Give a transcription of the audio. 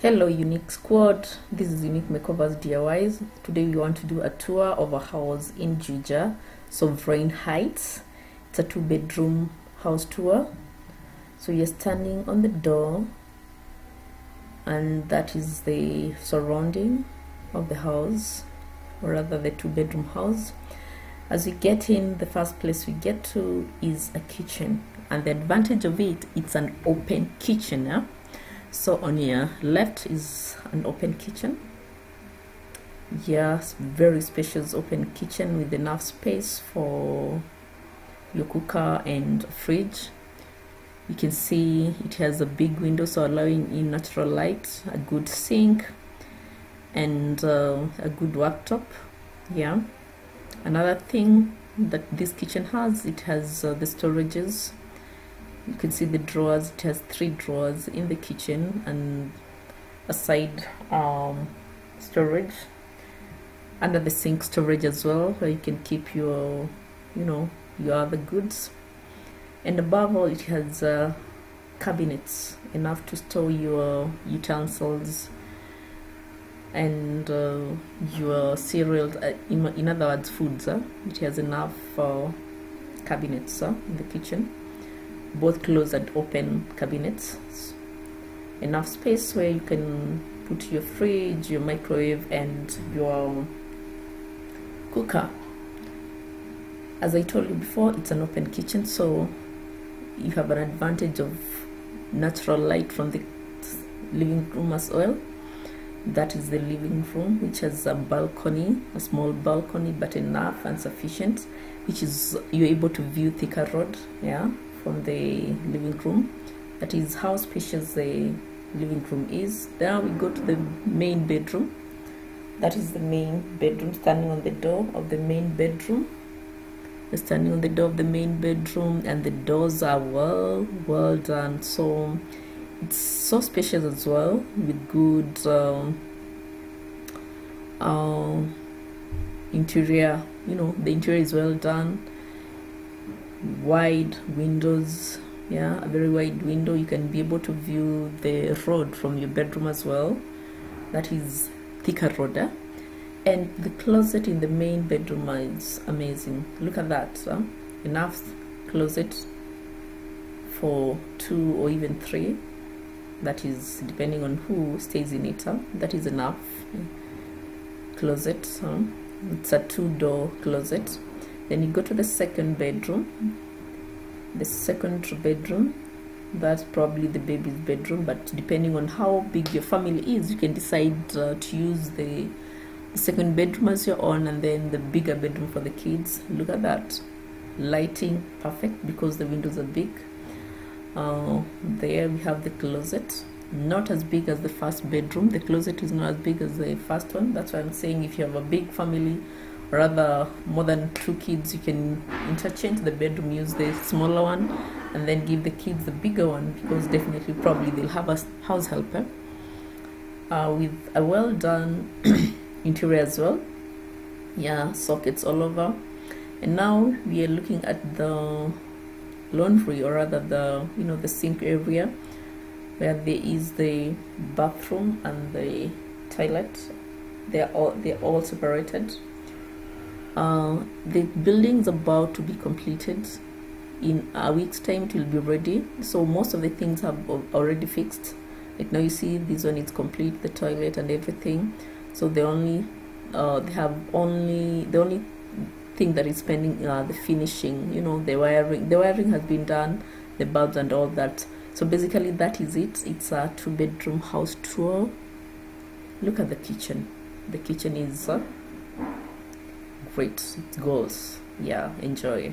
Hello Unic squad, this is Unic Makeovers DIYs. Today we want to do a tour of a house in Juja, Sovereign Heights. It's a 2-bedroom house tour. So you're standing on the door and that is the surrounding of the house, or rather the 2-bedroom house. As we get in, the first place we get to is a kitchen, and the advantage of it's an open kitchen. Yeah? So on your left is an open kitchen. Yes, very spacious open kitchen with enough space for your cooker and fridge. You can see it has a big window, so allowing in natural light, a good sink, and a good worktop. Yeah. Another thing that this kitchen has, it has the storages. You can see the drawers. It has 3 drawers in the kitchen and a side storage under the sink storage as well, where you can keep your your other goods. And above all, it has cabinets enough to store your utensils and your cereals, in other words foods. It has enough cabinets in the kitchen, both closed and open cabinets. Enough space where you can put your fridge, your microwave, and your cooker. As I told you before, it's an open kitchen, so you have an advantage of natural light from the living room as well. That is the living room, which has a balcony, a small balcony, but enough and sufficient, which is you're able to view Thika Road, yeah, from the living room. That is how spacious the living room is. Now we go to the main bedroom. That is the main bedroom, standing on the door of the main bedroom. We're standing on the door of the main bedroom, and the doors are well done. So it's so spacious as well, with good interior. The interior is well done. Wide windows, yeah, a very wide window. You can be able to view the road from your bedroom as well. That is Thika Road. And the closet in the main bedroom is amazing. Look at that. Enough closet for 2 or even 3. That is depending on who stays in it. That is enough closet. It's a 2-door closet. Then you go to the second bedroom. The second bedroom, that's probably the baby's bedroom, but depending on how big your family is, you can decide to use the second bedroom as your own, and then the bigger bedroom for the kids. Look at that. Lighting perfect because the windows are big. There we have the closet, not as big as the first bedroom. The closet is not as big as the first one. That's why I'm saying if you have a big family, or rather more than 2 kids, you can interchange the bedroom, use the smaller one, and then give the kids the bigger one, because definitely probably they'll have a house helper with a well done interior as well. Yeah, sockets all over. And now we are looking at the laundry, or rather the sink area, where there is the bathroom and the toilet. They're all separated. The building's about to be completed. In a week's time it will be ready, so most of the things have already fixed. Like now you see this one is complete, the toilet and everything. So the only thing that is pending the finishing, the wiring has been done, the bulbs and all that. So basically that is it. It's a 2-bedroom house tour. Look at the kitchen. The kitchen is great. It goes. Yeah, enjoy.